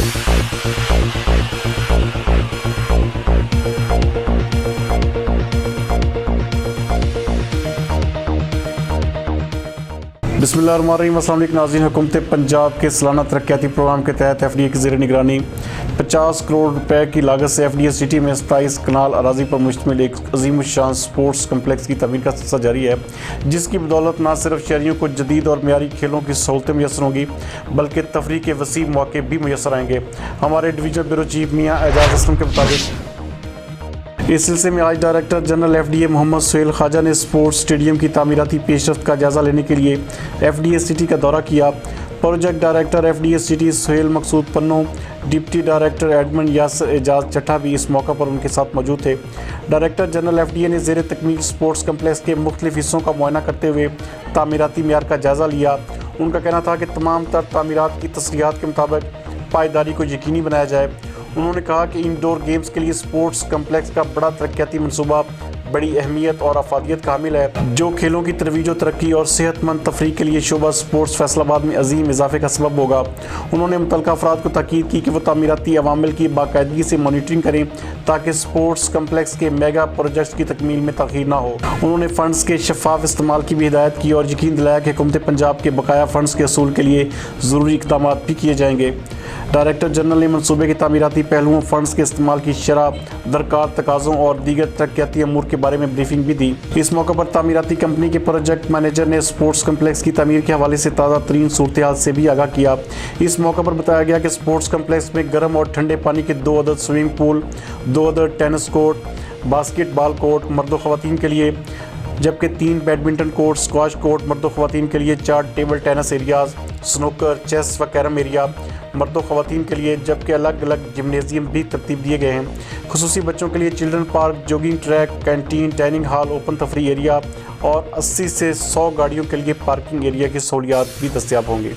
बिस्मिल्लाहिर्रहमानिर्रहीम। अस्सलाम वालेकुम नाज़रीन। हुकूमत पंजाब के सालाना तरक्याती प्रोग्राम के तहत FDA की ज़ेर निगरानी 50 करोड़ रुपए की लागत से FDA सिटी में 27 कनाल अराजी पर मुश्तमिल एक अजीम शान स्पोर्ट्स कम्प्लेक्स की तमीर का सिलसिला जारी है, जिसकी बदौलत न सिर्फ शहरियों को जदीद और मियारी खेलों की सहूलतें मैसर होंगी बल्कि तफरीह के वसी मौके भी मैसर आएंगे। हमारे डिवीजनल ब्यूरो चीफ मियाँ एजाज असलम के मुताबिक इस सिलसिले में आज director general FDA Mohammad Suhail Khawaja ने स्पोर्ट्स स्टेडियम की तामीराती पेशरफ्त का जायज़ा लेने के लिए FDA सिटी का दौरा किया। Project director FDA city Suhail Maqsood Pannu, deputy director admin Yasir Ejaz Chattha भी इस मौका पर उनके साथ मौजूद थे। डायरेक्टर जनरल FDA ने ज़ेर तकमील स्पोर्ट्स कम्प्लेक्स के मुख्तलिफ हिस्सों का मुआयना करते हुए तामीराती मियार का जायज़ा लिया। उनका कहना था कि तमाम तर तामीरात की तस्रीहात के मुताबिक पायदारी को यकीनी बनाया जाए। उन्होंने कहा कि इंडोर गेम्स के लिए स्पोर्ट्स कम्प्लेक्स का बड़ा तरक्याती मनसूबा बड़ी अहमियत और अफादियत का हामिल है, जो खेलों की तरवीज और तरक्की और सेहतमंद तफरीह के लिए शोबा स्पोर्ट्स फैसलाबाद में अजीम इजाफे का सबब होगा। उन्होंने मुतल्लिका अफराद को ताकीद की कि वो तामीराती अवामिल की बाकायदगी से मॉनिटरिंग करें ताकि स्पोर्ट्स कम्प्लेक्स के मेगा प्रोजेक्ट्स की तकमील में तखीर ना हो। उन्होंने फंड्स के शफाफ इस्तेमाल की भी हिदायत की और यकीन दिलाया कि हुकूमत पंजाब के बकाया फंड्स के असूल के लिए ज़रूरी इक़दाम भी किए जाएंगे। डायरेक्टर जनरल ने मनसूबे के तामीराती पहलुओं, फंड्स के इस्तेमाल की शरह, दरकार तकाज़ों और दीगर तरक्याती अमूर के बारे में ब्रीफिंग भी दी। इस मौके पर तामीराती कंपनी के प्रोजेक्ट मैनेजर ने स्पोर्ट्स कम्प्लेक्स की तमीर के हवाले से ताज़ा तरीन सूरत हाल से भी आगाह किया। इस मौके पर बताया गया कि स्पोर्ट्स कम्प्लेक्स में गर्म और ठंडे पानी के 2 अदद स्विमिंग पूल, 2 अदद टेनिस कोर्ट, बास्केटबॉल कोर्ट मर्द व ख़वातीन के लिए, जबकि 3 बैडमिंटन कोर्ट, स्क्वाश कोर्ट मर्द व ख़वातीन के लिए, 4 table tennis areas, snooker, chess व कैरम एरिया मर्द व ख़वातीन के लिए, जबकि अलग अलग जिम्नेजियम भी तरतीब दिए गए हैं। खुसूसी बच्चों के लिए children park, jogging track, canteen, dining hall, open तफरी एरिया और 80 से 100 गाड़ियों के लिए पार्किंग एरिया की सहूलियात भी दस्तयाब होंगी।